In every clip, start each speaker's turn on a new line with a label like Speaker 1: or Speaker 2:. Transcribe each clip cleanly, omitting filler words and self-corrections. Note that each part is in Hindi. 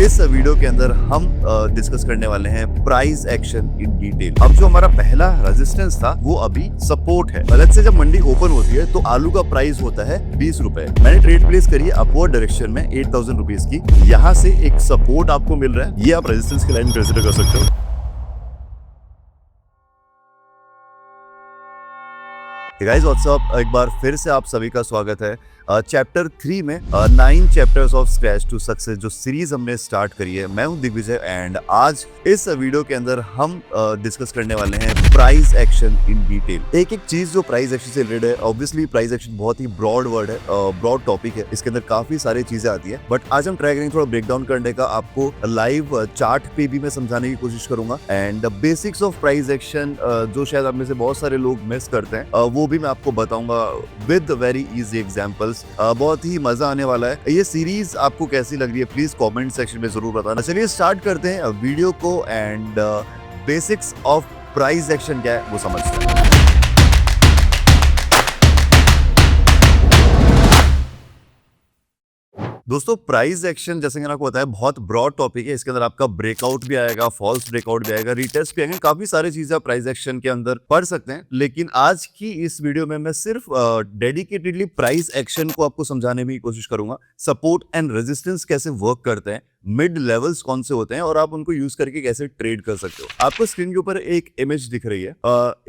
Speaker 1: इस वीडियो के अंदर हम डिस्कस करने वाले हैं प्राइस एक्शन इन डिटेल। अब जो हमारा पहला रेजिस्टेंस था वो अभी सपोर्ट है। लेट्स से जब मंडी ओपन होती है तो आलू का प्राइस होता है 20 रुपए। मैंने ट्रेड प्लेस करी है अपवर्ड डायरेक्शन में 8000 रुपीज की। यहाँ से एक सपोर्ट आपको मिल रहा है, ये आप रेजिस्टेंस की लाइन कंसिडर कर सकते हो। गाइस व्हाट्सअप, एक बार फिर से आप सभी का स्वागत है चैप्टर 3 में 9 chapters of scratch to success जो सीरीज हमने स्टार्ट करी है। मैं हूं दिग्विजय एंड आज इस वीडियो के अंदर हम डिस्कस करने वाले हैं प्राइस एक्शन इन डिटेल। एक एक चीज जो प्राइस एक्शन से रिलेटेड है। ऑब्वियसली प्राइस एक्शन बहुत ही ब्रॉड वर्ड है, ब्रॉड टॉपिक है, इसके अंदर काफी सारी चीजें आती है। बट आज हम ट्राई करेंगे थोड़ा ब्रेक डाउन करने का, आपको लाइव चार्ट पे भी मैं समझाने की कोशिश करूंगा। And the basics of price action जो शायद आप में से बहुत सारे लोग मिस करते हैं वो भी मैं आपको बताऊंगा विद वेरी इजी एग्जांपल्स। बहुत ही मजा आने वाला है। ये सीरीज आपको कैसी लग रही है प्लीज कमेंट सेक्शन में जरूर बताना। चलिए स्टार्ट करते हैं वीडियो को and basics of price action क्या है वो समझते हैं। दोस्तों प्राइस एक्शन जैसे कि मैंने आपको बताया बहुत ब्रॉड टॉपिक है। इसके अंदर आपका ब्रेकआउट भी आएगा, फॉल्स ब्रेकआउट भी आएगा, रीटेस्ट भी आएंगे, काफी सारी चीजें आप प्राइस एक्शन के अंदर पढ़ सकते हैं। लेकिन आज की इस वीडियो में मैं सिर्फ डेडिकेटेडली प्राइस एक्शन को आपको समझाने की कोशिश करूंगा। सपोर्ट एंड रेजिस्टेंस कैसे वर्क करते हैं, मिड लेवल्स कौन से होते हैं और आप उनको यूज करके कैसे ट्रेड कर सकते हो। आपको स्क्रीन के ऊपर एक इमेज दिख रही है।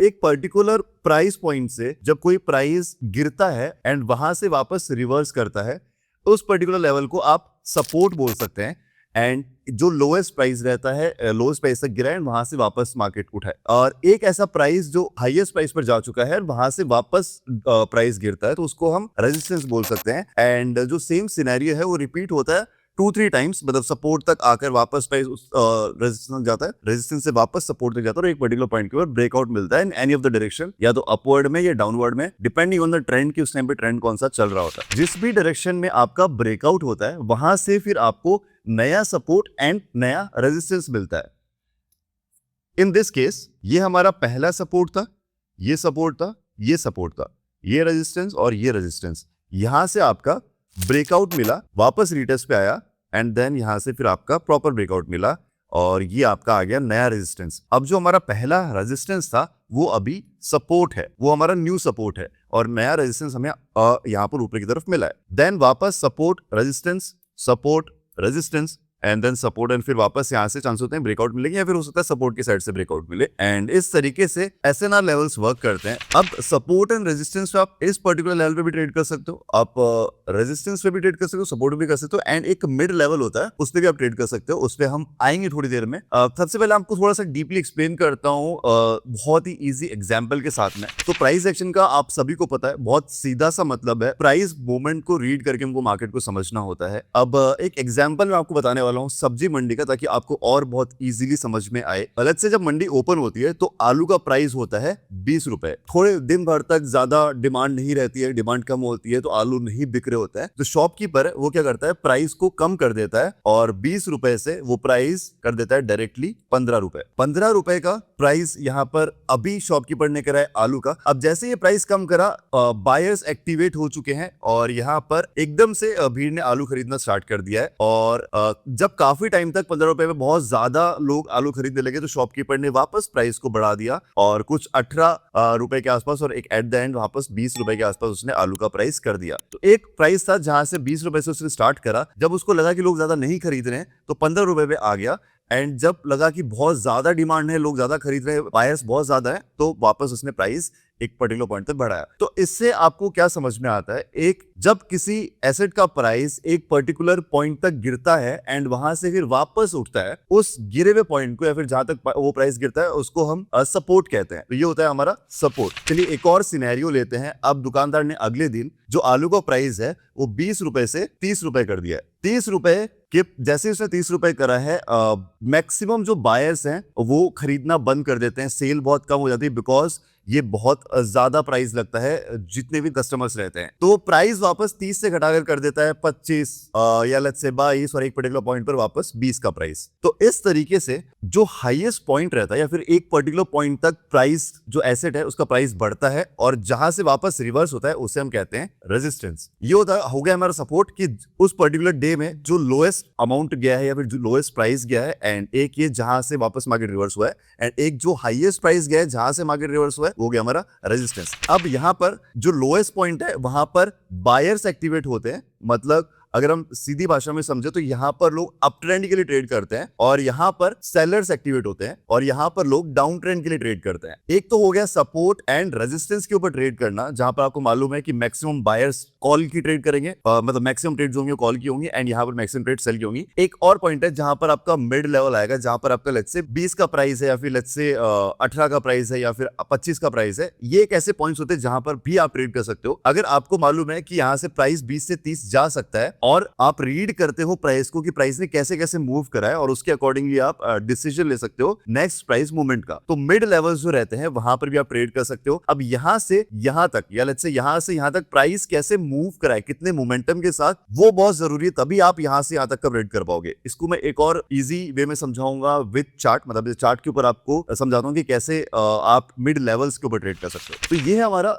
Speaker 1: एक पर्टिकुलर प्राइस पॉइंट से जब कोई प्राइस गिरता है एंड वहां से वापस रिवर्स करता है, उस पर्टिकुलर लेवल को आप सपोर्ट बोल सकते हैं। एंड जो लोएस्ट प्राइस रहता है, लोएस्ट प्राइस तक गिरा है वहां से वापस मार्केट उठाए। और एक ऐसा प्राइस जो हाईएस्ट प्राइस पर जा चुका है वहां से वापस प्राइस गिरता है तो उसको हम रेजिस्टेंस बोल सकते हैं। एंड जो सेम सिनेरियो है वो रिपीट होता है 2-3 टाइम्स, मतलब सपोर्ट तक आकर वापस प्राइस रेजिस्टेंस जाता है, रेजिस्टेंस से वापस सपोर्ट तक जाता है और एक पर्टिकुलर पॉइंट के ऊपर ब्रेकआउट मिलता है in any of the direction, या तो अपवर्ड में या डाउनवर्ड में, डिपेंडिंग ऑन द ट्रेंड कि उस टाइम पे ट्रेंड कौन सा चल रहा होता है। जिस भी डायरेक्शन में आपका ब्रेकआउट होता है वहां से फिर आपको नया सपोर्ट एंड नया रेजिस्टेंस मिलता है। इन दिस केस ये हमारा पहला सपोर्ट था, ये सपोर्ट था, ये सपोर्ट था, ये रेजिस्टेंस और ये रेजिस्टेंस। यहां से आपका ब्रेकआउट मिला, वापस रिटेस्ट पे आया एंड देन यहां से फिर आपका प्रॉपर ब्रेकआउट मिला और ये आपका आ गया नया रेजिस्टेंस। अब जो हमारा पहला रेजिस्टेंस था वो अभी सपोर्ट है, वो हमारा न्यू सपोर्ट है और नया रेजिस्टेंस हमें यहां पर ऊपर की तरफ मिला है। देन वापस support resistance and then support and फिर वापस यहाँ से चांस होते हैं ब्रेकआउट मिलेंगे या फिर हो सकता है सपोर्ट की साइड से ब्रेकआउट मिले। एंड इस तरीके से एसएनआर लेवल्स वर्क करते हैं। अब सपोर्ट एंड रेजिस्टेंस पे आप इस पर्टिकुलर लेवल पे भी ट्रेड कर सकते हो, आप रेजिस्टेंस पे भी ट्रेड कर सकते हो, सपोर्ट भी कर सकते हो एंड एक मिड लेवल होता है उस पर भी आप ट्रेड कर सकते हो। उस पर हम आएंगे थोड़ी देर में। सबसे पहले आपको थोड़ा सा डीपली एक्सप्लेन करता हूँ बहुत ही ईजी एग्जाम्पल के साथ में। तो प्राइस एक्शन का आप सभी को पता है बहुत सीधा सा मतलब है, प्राइस मूवमेंट को रीड करके हमको मार्केट को समझना होता है। अब एक एग्जाम्पल मैं आपको बताने वाला हूँ सब्जी मंडी का, ताकि आपको और बहुत इजीली समझ में आए। अलग से जब मंडी ओपन होती है तो आलू का प्राइस होता है 20 रुपए। थोड़े दिन भर तक ज्यादा डिमांड नहीं रहती है, डिमांड कम होती है तो आलू नहीं बिक रहे होता है। जो शॉपकीपर है वो क्या करता है, प्राइस को कम कर देता है और 20 रुपए से वो प्राइस कर देता है डायरेक्टली 15 रुपए। 15 रुपए का प्राइस यहाँ पर अभी शॉपकीपर ने करा है आलू का। अब जैसे ये प्राइस कम करा, बायर्स एक्टिवेट हो चुके हैं और यहाँ पर एकदम से भीड़ ने आलू खरीदना स्टार्ट कर दिया है। और जब काफी टाइम तक 15 रुपए में बहुत ज्यादा लोग आलू खरीदने लगे तो शॉपकीपर ने वापस प्राइस को बढ़ा दिया और कुछ 18 रुपए के आसपास और एक एट द एंड वापस 20 रुपए के आसपास उसने आलू का प्राइस कर दिया। तो एक प्राइस था जहां से 20 रुपए से उसने स्टार्ट करा, जब उसको लगा कि लोग ज्यादा नहीं खरीद रहे हैं तो 15 रुपए पे आ गया। एंड जब लगा कि बहुत ज्यादा डिमांड है, लोग ज्यादा खरीद रहे हैं, बायर्स बहुत ज्यादा है, तो वापस उसने प्राइस एक पर्टिकुलर पॉइंट तक बढ़ाया। तो इससे आपको क्या समझ में आता है, एक जब किसी एसेट का प्राइस एक पर्टिकुलर पॉइंट तक गिरता है एंड वहां से फिर वापस उठता है, उस गिरे हुए पॉइंट को या फिर जहां तक वो प्राइस गिरता है उसको हम सपोर्ट कहते हैं। तो ये होता है हमारा सपोर्ट। चलिए एक और सिनेरियो लेते हैं। अब दुकानदार ने अगले दिन जो आलू का प्राइस है वो 20 रुपए से 30 रुपए कर दिया है। 30 रुपए कि जैसे उसने 30 रुपए करा है, मैक्सिमम जो बायर्स हैं वो खरीदना बंद कर देते हैं, सेल बहुत कम हो जाती है बिकॉज ये बहुत ज्यादा प्राइस लगता है जितने भी कस्टमर्स रहते हैं, तो प्राइस वापस 30 से घटाकर कर देता है 25 या लेट्स से 22 और एक पर्टिकुलर पॉइंट पर वापस 20 का प्राइस। तो इस तरीके से जो हाईएस्ट पॉइंट रहता है या फिर एक पर्टिकुलर पॉइंट तक प्राइस जो एसेट है उसका प्राइस बढ़ता है और जहां से वापस रिवर्स होता है उसे हम कहते हैं रेजिस्टेंस। ये हो गया हमारा सपोर्ट कि उस पर्टिकुलर डे में जो लोएस्ट अमाउंट गया है या फिर जो लोएस्ट प्राइस गया है, एंड एक ये जहां से वापस मार्केट रिवर्स हुआ है, एंड एक जो हाईएस्ट प्राइस गया है जहां से मार्केट रिवर्स हुआ है, वो गया हमारा रेजिस्टेंस। अब यहां पर जो लोएस्ट पॉइंट है वहां पर बायर्स एक्टिवेट होते हैं, मतलब अगर हम सीधी भाषा में समझे तो यहां पर लोग अप ट्रेंड के लिए ट्रेड करते हैं और यहां पर सेलर्स एक्टिवेट होते हैं और यहां पर लोग डाउन ट्रेंड के लिए ट्रेड करते हैं। एक तो हो गया सपोर्ट एंड रेजिस्टेंस के ऊपर ट्रेड करना, जहां पर आपको मालूम है कि मैक्सिमम बायर्स कॉल की ट्रेड करेंगे, मतलब मैक्सिमम ट्रेड्स होंगे कॉल की होंगी एंड यहां पर मैक्सिमम ट्रेड सेल की होंगी। एक और पॉइंट है जहां पर आपका मिड लेवल आएगा, जहां पर आपका लेट्स से 20 का प्राइस है या फिर लेट्स से 18 का प्राइस है या फिर 25 का प्राइस है। ये एक ऐसे पॉइंट्स होते हैं जहां पर भी आप ट्रेड कर सकते हो। अगर आपको मालूम है कि यहां से प्राइस 20 से 30 जा सकता है और आप रीड करते हो प्राइस को कि प्राइस ने कैसे कैसे मूव करा है और उसके अकॉर्डिंगली आप डिसीजन ले सकते हो नेक्स्ट प्राइस मूवमेंट का। तो मिड लेवल्स जो रहते हैं वहां पर भी आप ट्रेड कर सकते हो। अब यहां से यहां तक या लेट्स से यहां से यहां तक प्राइस कैसे मूव करा है, कितने मोमेंटम के साथ, वो बहुत जरूरी है, तभी आप यहां से यहां तक का ट्रेड कर पाओगे। इसको मैं एक और इजी वे में समझाऊंगा विद चार्ट, मतलब चार्ट के ऊपर आपको समझाता हूं कि कैसे आप मिड लेवल्स के ऊपर ट्रेड कर सकते हो। तो ये है हमारा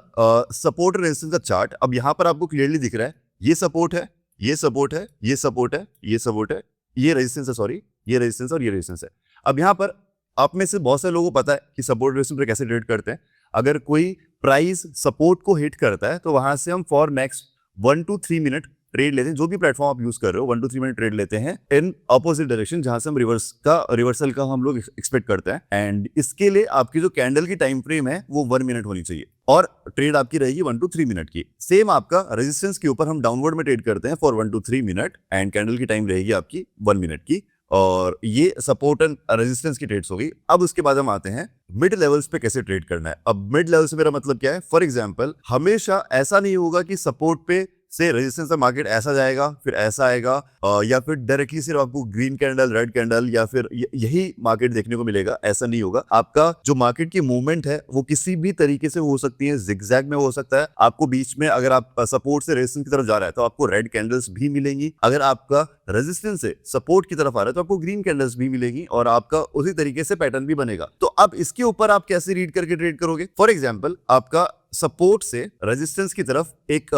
Speaker 1: सपोर्ट और रेजिस्टेंस का चार्ट। अब यहां पर आपको क्लियरली दिख रहा है ये सपोर्ट है, ये सपोर्ट है, ये सपोर्ट है, ये सपोर्ट है, ये रेजिस्टेंस है, सॉरी ये रेजिस्टेंस और ये रेजिस्टेंस है। अब यहां पर आप में से बहुत सारे लोगों को पता है कि सपोर्ट रेजिस्टेंस पे कैसे ट्रेड करते हैं। अगर कोई प्राइस सपोर्ट को हिट करता है तो वहां से हम for next 1 to 3 minute trade लेते हैं। जो भी प्लेटफॉर्म आप यूज कर रहे हो 1 to 3 मिनट ट्रेड लेते हैं इन अपोजिट डायरेक्शन, जहां से हम रिवर्सल का हम लोग एक्सपेक्ट करते हैं। एंड इसके लिए आपकी जो कैंडल की टाइम फ्रेम है वो 1 मिनट होनी चाहिए और ट्रेड आपकी रहेगी 1 to 3 मिनट की। सेम आपका रेजिस्टेंस के ऊपर हम डाउनवर्ड में ट्रेड करते हैं for 1 to 3 minute and candle की टाइम रहेगी आपकी 1 मिनट की। और ये सपोर्ट एंड रेजिस्टेंस की ट्रेड्स हो गई। अब उसके बाद हम आते हैं मिड लेवल्स पे कैसे ट्रेड करना है। अब मिड लेवल से मेरा मतलब क्या है, फॉर एग्जांपल हमेशा ऐसा नहीं होगा कि सपोर्ट पे से रेजिस्टेंस का मार्केट ऐसा जाएगा फिर ऐसा आएगा या फिर डायरेक्टली सिर्फ आपको ग्रीन कैंडल रेड कैंडल या फिर यही मार्केट देखने को मिलेगा, ऐसा नहीं होगा। आपका जो मार्केट की मूवमेंट है वो किसी भी तरीके से हो सकती है, जिगजैग में हो सकता है। आपको बीच में अगर आप सपोर्ट से रेजिस्टेंस की तरफ जा रहा है तो आपको रेड कैंडल्स भी मिलेंगी, अगर आपका रेजिस्टेंस से सपोर्ट की तरफ आ रहा है तो आपको ग्रीन कैंडल्स भी मिलेगी और आपका उसी तरीके से पैटर्न भी बनेगा। तो अब इसके ऊपर आप कैसे रीड करके ट्रेड करोगे। फॉर एग्जांपल आपका सपोर्ट से रेजिस्टेंस की तरफ एक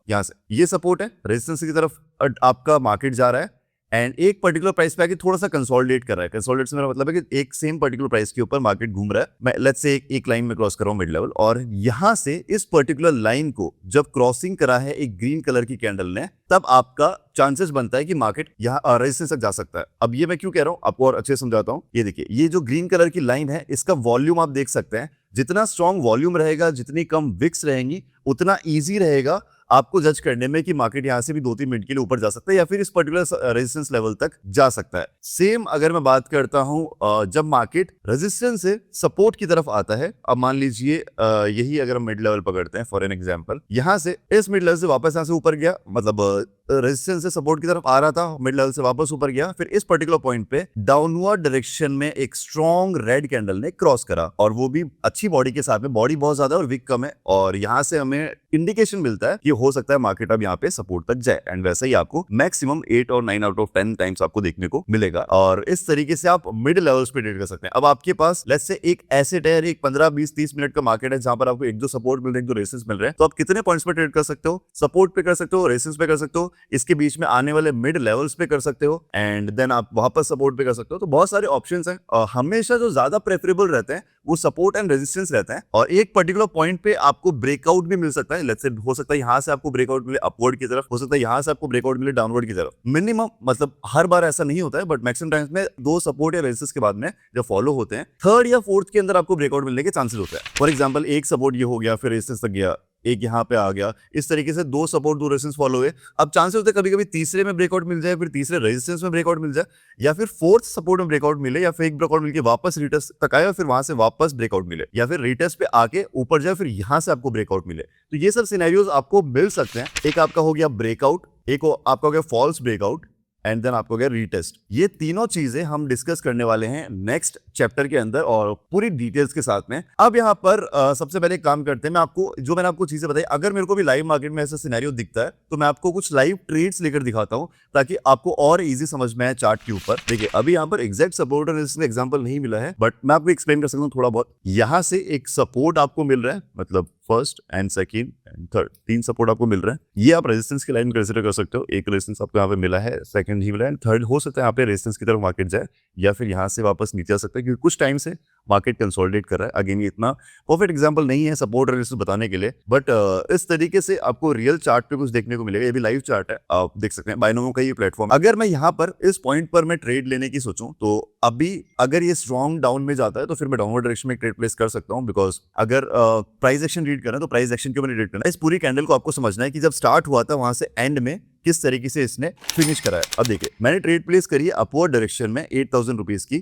Speaker 1: यहां से ये सपोर्ट है, रेजिस्टेंस की तरफ आपका मार्केट जा रहा है एंड एक पर्टिकुलर प्राइस पे आके थोड़ा सा कंसोलिडेट कर रहा है। कंसोलिडेट से मेरा मतलब है कि एक सेम पर्टिकुलर प्राइस के ऊपर मार्केट घूम रहा है। मैं लेट्स से एक लाइन में क्रॉस कर रहा हूं मिड लेवल और यहां से इस पर्टिकुलर लाइन को जब क्रॉसिंग करा है एक ग्रीन कलर की कैंडल ने, तब आपका चांसेस बनता है कि मार्केट यहाँ रेजिस्टेंस तक जा सकता है। अब ये मैं क्यों कह रहा हूं आपको और अच्छे से समझाता हूं। ये देखिए ये जो ग्रीन कलर की लाइन है इसका वॉल्यूम आप देख सकते हैं। जितना स्ट्रॉन्ग वॉल्यूम रहेगा, जितनी कम विक्स रहेंगी, उतना ईजी रहेगा आपको जज करने में कि मार्केट यहां से भी 2-3 मिनट के लिए ऊपर जा सकता है या फिर इस पर्टिकुलर रेजिस्टेंस लेवल तक जा सकता है। सेम अगर मैं बात करता हूं जब मार्केट रेजिस्टेंस से सपोर्ट की तरफ आता है, अब मान लीजिए यही अगर हम मिड लेवल पकड़ते हैं फॉर एन एग्जांपल, यहां से इस मिड लेवल से वापस यहां से ऊपर गया, मतलब रेजिस्टेंस से सपोर्ट की तरफ आ रहा था, मिड लेवल से वापस ऊपर गया, फिर इस पर्टिकुलर पॉइंट पे डाउनवर्ड डायरेक्शन में एक स्ट्रॉन्ग रेड कैंडल ने क्रॉस करा और वो भी अच्छी बॉडी के साथ में, बॉडी बहुत ज्यादा और विक कम है और यहां से हमें इंडिकेशन मिलता है कि हो सकता है मार्केट अब यहाँ पे सपोर्ट तक जाए एंड वैसे ही आपको मैक्सिमम 8 और 9 आउट ऑफ 10 टाइम्स आपको देखने को मिलेगा और इस तरीके से आप मिड लेवल्स पे ट्रेड कर सकते हैं। अब आपके पास लेट्स से एक एसेट है, एक 15, 20, 30 मिनट का मार्केट है जहां पर आपको एक दो सपोर्ट मिल रहे हैं, एक दो रेजिस्टेंस मिल रहे हैं, तो आप कितने पॉइंट्स पे ट्रेड कर सकते हो। सपोर्ट पे कर सकते हो, रेजिस्टेंस पे कर सकते हो, इसके बीच में आने वाले मिड लेवल्स पे कर सकते हो एंड देन आप वापस सपोर्ट पे कर सकते हो। तो बहुत सारे ऑप्शंस हैं। हमेशा जो ज्यादा प्रेफरेबल रहते हैं वो सपोर्ट एंड रेजिस्टेंस रहता है और एक पर्टिकुलर पॉइंट पे आपको ब्रेकआउट भी मिल सकता है। लेट्स से हो सकता है यहां से आपको ब्रेकआउट मिले अपवर्ड की तरफ, हो सकता है यहां से आपको ब्रेकआउट मिले डाउनवर्ड की तरफ। मिनिमम मतलब हर बार ऐसा नहीं होता है बट मैक्सिमम टाइम्स में दो सपोर्ट या रेजिस्टेंस के बाद में जब फॉलो होते हैं, थर्ड या फोर्थ के अंदर आपको ब्रेकआउट मिलने के चांसेस होते हैं। फॉर एग्जांपल एक सपोर्ट ये हो गया, फिर रेजिस्टेंस तक गया, एक यहाँ पे आ गया, इस तरीके से दो सपोर्ट दो रेजिस्टेंस फॉलो हुए। अब चांसेस होते हैं कभी कभी तीसरे में ब्रेकआउट मिल जाए, फिर तीसरे रेजिस्टेंस में ब्रेकआउट मिल जाए, या फिर फोर्थ सपोर्ट में ब्रेकआउट मिले, या फिर एक ब्रेकआउट मिलके वापस रिटेस्ट तक आए और फिर वहां से वापस ब्रेकआउट मिले, या फिर रिटेस्ट पे आके ऊपर जाए फिर यहां से आपको ब्रेकआउट मिले। तो ये सब सिनेरियोज आपको मिल सकते हैं। एक आपका हो गया ब्रेकआउट, एक आपका हो गया फॉल्स ब्रेकआउट एंड देन आपको गया रीटेस्ट। ये तीनों चीजें हम डिस्कस करने वाले हैं नेक्स्ट चैप्टर के अंदर और पूरी डिटेल्स के साथ में। अब यहाँ पर सबसे पहले काम करते हैं, मैंने आपको चीजें बताई, अगर मेरे को भी लाइव मार्केट में ऐसा सिनेरियो दिखता है तो मैं आपको कुछ लाइव ट्रेड्स लेकर दिखाता हूं ताकि आपको और इजी समझ में आए चार्ट के ऊपर। देखिए अभी यहाँ पर एग्जैक्ट सपोर्ट और रेजिस्टेंस एग्जांपल नहीं मिला है, बट मैं आपको एक्सप्लेन कर सकता हूँ थोड़ा बहुत। यहाँ से एक सपोर्ट आपको मिल रहा है, मतलब first and second and third, 3 support आपको मिल रहा है। ये आप रेजिस्टेंस की लाइन कंसीडर कर सकते हो। एक रेजिस्टेंस आपको यहाँ पे मिला है, सेकंड ही मिला है, थर्ड हो सकता है यहाँ पे रेजिस्टेंस की तरफ मार्केट जाए या फिर यहाँ से वापस नीचे आ सकता है, क्योंकि कुछ टाइम से मार्केट कंसोलिडेट कर रहा है। अगेन ये इतना परफेक्ट एग्जांपल नहीं है सपोर्ट और रेजिस्टेंस बताने के लिए, बट इस तरीके से आपको रियल चार्ट पे कुछ देखने को मिलेगा। ये भी लाइव चार्ट है, आप देख सकते हैं, बाइनोमो का ये प्लेटफॉर्म। अगर मैं यहाँ पर इस पॉइंट पर मैं ट्रेड लेने की सोचूं तो अभी अगर ये स्ट्रॉन्ग डाउन में जाता है तो फिर मैं डाउनवर्ड डायरेक्शन में ट्रेड प्लेस कर सकता हूं, बिकॉज अगर प्राइस एक्शन रीड करना है तो प्राइस एक्शन के ऊपर रीड करना है। इस पूरी कैंडल को आपको समझना है कि जब स्टार्ट हुआ था वहां से एंड में किस तरीके से इसने फिनिश करा है। अब देखिए मैंने ट्रेड प्लेस करी है अपवर्ड डायरेक्शन में 8,000 रुपीज की।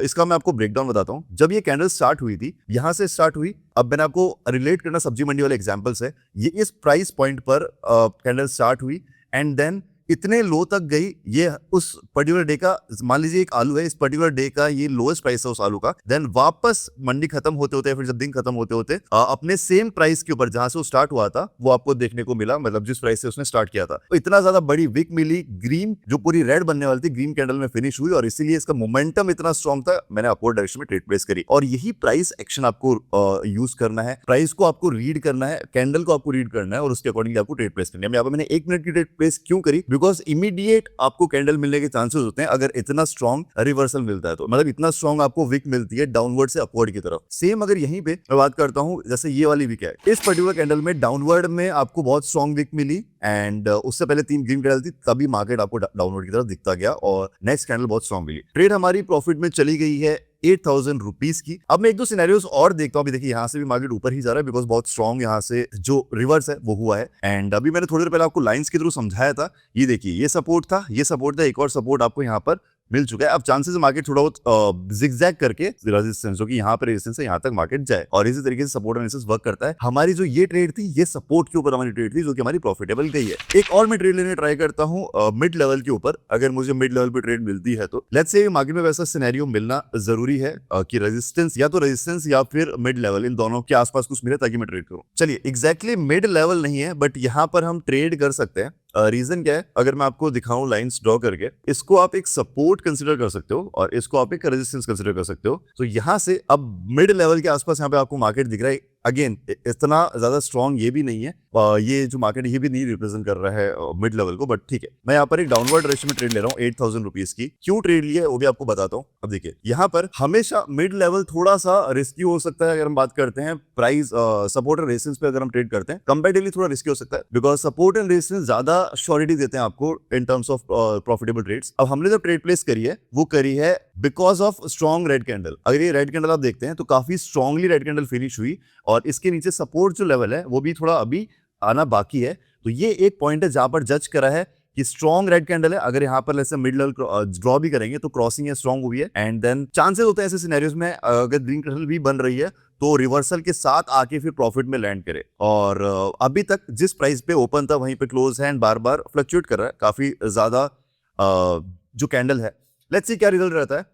Speaker 1: इसका मैं आपको ब्रेकडाउन बताता हूं। जब ये कैंडल स्टार्ट हुई थी, यहां से स्टार्ट हुई, अब मैंने आपको रिलेट करना सब्जी मंडी वाले एग्जांपल्स है। ये इस प्राइस पॉइंट पर कैंडल स्टार्ट हुई एंड देन इतने लो तक गई। ये उस पर्टिकुलर डे का, मान लीजिए एक आलू है, इस पर्टिकुलर डे का ये लोएस्ट प्राइस है उस आलू का। देन वापस मंडी खत्म होते होते फिर जब दिन खत्म होते होते अपने सेम प्राइस के ऊपर जहां से वो स्टार्ट हुआ था वो आपको देखने को मिला, मतलब जिस प्राइस से उसने स्टार्ट किया था। तो इतना ज्यादा बड़ी विक मिली, ग्रीन जो पूरी रेड बनने वाली थी ग्रीन कैंडल में फिनिश हुई और इसीलिए इसका मोमेंटम इतना स्ट्रॉन्ग था। मैंने अपवर्ड डायरेक्शन में ट्रेड प्लेस करी और यही प्राइस एक्शन आपको यूज करना है। प्राइस को आपको रीड करना है, कैंडल को आपको रीड करना है और उसके अकॉर्डिंगली आपको ट्रेड प्लेस करनी है। यहाँ पर मैंने 1 मिनट की ट्रेड प्लेस क्यों करी, बिकॉज इमीडिएट आपको कैंडल मिलने के चांसेस होते हैं अगर इतना स्ट्रॉन्ग रिवर्सल मिलता है तो, मतलब इतना स्ट्रॉन्ग आपको विक मिलती है डाउनवर्ड से अपवर्ड की तरफ। सेम अगर यहीं पे मैं बात करता हूं, जैसे ये वाली विक है, इस पर्टिकुलर कैंडल में डाउनवर्ड में आपको बहुत स्ट्रॉन्ग विक मिली एंड उससे पहले 3 ग्रीन कैंडल थी, तभी मार्केट आपको डाउनवर्ड की तरफ दिखता गया और नेक्स्ट कैंडल बहुत स्ट्रॉन्ग मिली। ट्रेड हमारी प्रॉफिट में चली गई है 8,000 रुपीज की। अब मैं 1-2 सिनेरियोस और देखता हूं। अभी देखिए यहाँ से भी मार्केट ऊपर ही जा रहा है बिकॉज बहुत स्ट्रॉन्ग यहाँ से जो रिवर्स है वो हुआ है। एंड अभी मैंने थोड़ी देर पहले आपको लाइंस के थ्रू समझाया था, ये देखिए ये सपोर्ट था, ये सपोर्ट था, एक और सपोर्ट आपको यहाँ पर मिल चुका है। अब चांसेस मार्केट थोड़ा बहुत जिगजैग करके रेजिस्टेंस, जो कि यहाँ पर रेजिस्टेंस है, यहाँ तक मार्केट जाए और इसी तरीके से सपोर्ट एनालिसिस वर्क करता है। हमारी जो ये ट्रेड थी ये सपोर्ट के ऊपर हमारी ट्रेड थी जो कि हमारी प्रॉफिटेबल गई है। एक और मैं ट्रेड लेने ट्राई करता हूँ मिड लेवल के ऊपर। अगर मुझे मिड लेवल पे ट्रेड मिलती है तो लेट्स से मार्केट में वैसा सिनेरियो मिलना जरूरी है कि रेजिस्टेंस या फिर मिड लेवल, इन दोनों के आसपास कुछ मिले ताकि मैं ट्रेड करूँ। चलिए एग्जैक्टली मिड लेवल नहीं है बट यहाँ पर हम ट्रेड कर सकते हैं। रीजन क्या है, अगर मैं आपको दिखाऊं लाइंस ड्रॉ करके, इसको आप एक सपोर्ट कंसीडर कर सकते हो और इसको आप एक रेजिस्टेंस कंसीडर कर सकते हो। तो यहां से अब मिड लेवल के आसपास यहाँ पे आपको मार्केट दिख रहा है। अगेन इतना ज्यादा स्ट्रॉन्ग ये भी नहीं है, ये जो मार्केट ये भी नहीं रिप्रेजेंट कर रहा है मिड लेवल को, बट ठीक है। मैं यहाँ पर एक डाउनवर्ड डायरेक्शन में ट्रेड ले रहा हूँ 8,000 रुपीज की। क्यों ट्रेड लिया है वो भी आपको बताता हूँ। अब देखिए यहाँ पर हमेशा मिड लेवल थोड़ा सा रिस्की हो सकता है। अगर हम बात करते हैं प्राइस सपोर्ट एंड रेजिस्टेंस पे, अगर हम ट्रेड करते हैं कंपैरेटिवली थोड़ा रिस्की हो सकता है बिकॉज सपोर्ट एंड रेजिस्टेंस ज्यादा श्योरिटी देते हैं आपको in terms of profitable trades. अब हमने जो ट्रेड प्लेस करी है वो करी है because of strong red candle. अगर ये रेड कैंडल आप देखते हैं तो काफी स्ट्रॉन्गली रेड कैंडल फिनिश हुई और इसके नीचे सपोर्ट जो लेवल है वो भी थोड़ा अभी आना बाकी है। तो ये एक पॉइंट है जहां पर जज करा है कि स्ट्रॉन्ग रेड कैंडल है। अगर यहाँ पर जैसे मिड लेवल ड्रॉ भी करेंगे तो क्रॉसिंग है, स्ट्रॉन्ग हुई है एंड देन चांसेस होते हैं ऐसे सिनेरियोज में अगर ग्रीन कैंडल भी बन रही है तो रिवर्सल के साथ आके फिर प्रॉफिट में लैंड करे। और अभी तक जिस प्राइस पे ओपन था वहीं पे क्लोज है एंड बार बार फ्लक्चुएट कर रहा है काफी ज्यादा जो कैंडल है। लेट्स सी क्या रिजल्ट रहता है।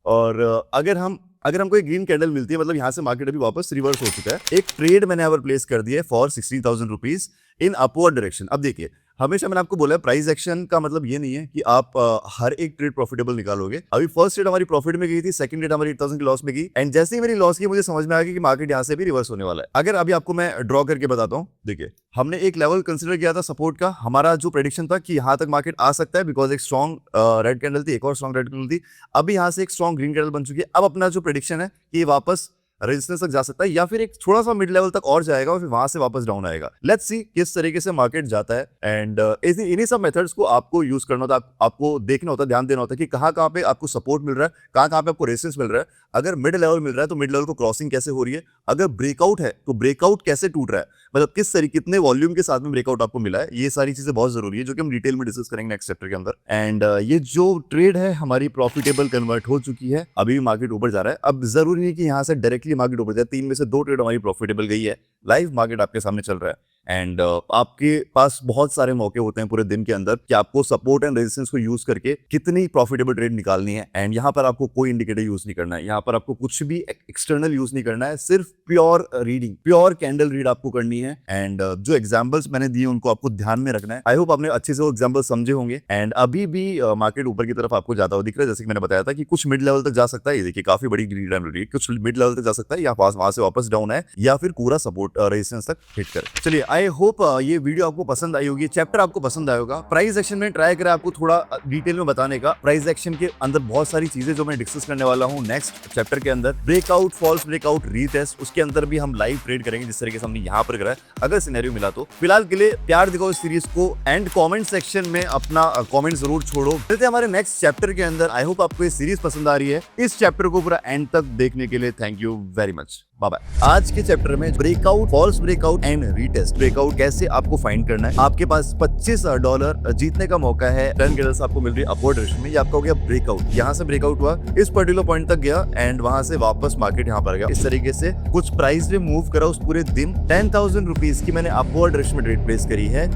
Speaker 1: और अगर हमको एक ग्रीन कैंडल मिलती है, मतलब यहाँ से मार्केट अभी वापस रिवर्स हो चुका है। एक ट्रेड मैंने यहाँ पर प्लेस कर दिया है for 16,000 rupees in upward direction. अब देखिए हमेशा मैंने आपको बोला है प्राइस एक्शन का मतलब ये नहीं है कि आप हर एक ट्रेड प्रॉफिटेबल निकालोगे। अभी फर्स्ट ट्रेड हमारी प्रॉफिट में गई थी, सेकंड ट्रेड हमारी 8,000 की लॉस में गई एंड जैसे ही मेरी लॉस की मुझे समझ में आ गया कि मार्केट यहाँ से भी रिवर्स होने वाला है। अगर अभी आपको मैं ड्रॉ करके बताता हूँ, देखिए हमने एक लेवल कंसिडर किया था सपोर्ट का। हमारा जो प्रेडिक्शन था कि यहाँ तक मार्केट आ सकता है बिकॉज एक स्ट्रॉन्ग रेड कैंडल थी, एक और स्ट्रॉन्ग रेड कैंडल थी। अभी यहाँ से एक स्ट्रॉन्ग ग्रीन कैंडल बन चुकी है। अब अपना जो प्रेडिक्शन है कि ये वापस रेजिस्टेंस तक जा सकता है या फिर एक थोड़ा सा मिड लेवल तक और जाएगा और फिर वहां से वापस डाउन आएगा। लेट्स सी किस तरीके से मार्केट जाता है एंड इन्हीं सब मेथड्स को आपको यूज करना होता है, आपको देखना होता है, ध्यान देना होता है कि कहाँ पे आपको सपोर्ट मिल रहा है, कहाँ पे आपको रेजिस्टेंस मिल रहा है। अगर मिड लेवल मिल रहा है तो मिड लेवल को क्रॉसिंग कैसे हो रही है, अगर ब्रेकआउट है तो ब्रेकआउट कैसे टूट रहा है, मतलब किस तरीके कितने वॉल्यूम के साथ में ब्रेकआउट आपको मिला है। ये सारी चीजें बहुत जरूरी है जो कि हम डिटेल में डिस्कस करेंगे नेक्स्ट चैप्टर के अंदर। एंड ये जो ट्रेड है हमारी प्रॉफिटेबल कन्वर्ट हो चुकी है। अभी भी मार्केट ऊपर जा रहा है। अब जरूरी नहीं कि यहाँ से डायरेक्टली मार्केट ऊपर जाए, 3 में से 2 ट्रेड हमारी प्रॉफिटेबल गई है लाइव मार्केट आपके सामने चल रहा है एंड आपके पास बहुत सारे मौके होते हैं पूरे दिन के अंदर कि आपको सपोर्ट एंड रेजिस्टेंस को यूज करके कितनी प्रॉफिटेबल ट्रेड निकालनी है। एंड यहाँ पर आपको कोई इंडिकेटर यूज नहीं करना है, यहाँ पर आपको कुछ भी एक्सटर्नल यूज नहीं करना है, सिर्फ pure reading, pure candle read आपको करनी है। एंड जो एग्जाम्पल्स मैंने दिए उनको आपको ध्यान में रखना है। आई होप आपने अच्छे से वो एग्जाम्पल समझे होंगे। एंड अभी भी मार्केट ऊपर की तरफ आपको जाता हुआ दिख रहा है, जैसे कि मैंने बताया था कि कुछ मिड लेवल तक जा सकता है। ये देखिए काफी बड़ी ग्रीन रीड, कुछ मिड लेवल तक जा सकता है या वहां से वापस डाउन है या फिर पूरा सपोर्ट रेजिस्टेंस तक हिट करे। चलिए आई होप ये वीडियो आपको पसंद आई होगी, चैप्टर आपको पसंद आया होगा। प्राइस एक्शन में ट्राई करें आपको थोड़ा डिटेल में बताने का। प्राइस एक्शन के अंदर बहुत सारी चीजें जो मैं डिस्कस करने वाला हूँ नेक्स्ट चैप्टर के अंदर, ब्रेकआउट, फॉल्स ब्रेकआउट, रीटेस्ट, उसके अंदर भी हम लाइव ट्रेड करेंगे जिस तरीके से हमने यहाँ पर करा है अगर सिनेरियो मिला तो। फिलहाल के लिए प्यार दिखाओ इस सीरीज को एंड कमेंट सेक्शन में अपना कमेंट जरूर छोड़ो। मिलते हैं हमारे नेक्स्ट चैप्टर के अंदर। आई होप आपको ये सीरीज पसंद आ रही है। इस चैप्टर को पूरा एंड तक देखने के लिए thank you very much, bye bye. आज के चैप्टर में breakout, false breakout and retest. Breakout कैसे आपको फाइंड करना है, आपके पास $25 जीतने का मौका है, 10 कैंडल्स आपको मिल रही है अपवर्ड डायरेक्शन में, ये आपका हो गया ब्रेकआउट। यहाँ से ब्रेकआउट हुआ, इस पर्टिकुलर पॉइंट तक गया एंड वहां से वापस मार्केट यहाँ पर गया। इस तरीके से कुछ प्राइस में मूव करा उस पूरे दिन। 10,000 रुपीज की मैंने अपवर्ड डायरेक्शन में ट्रेड प्लेस करी है।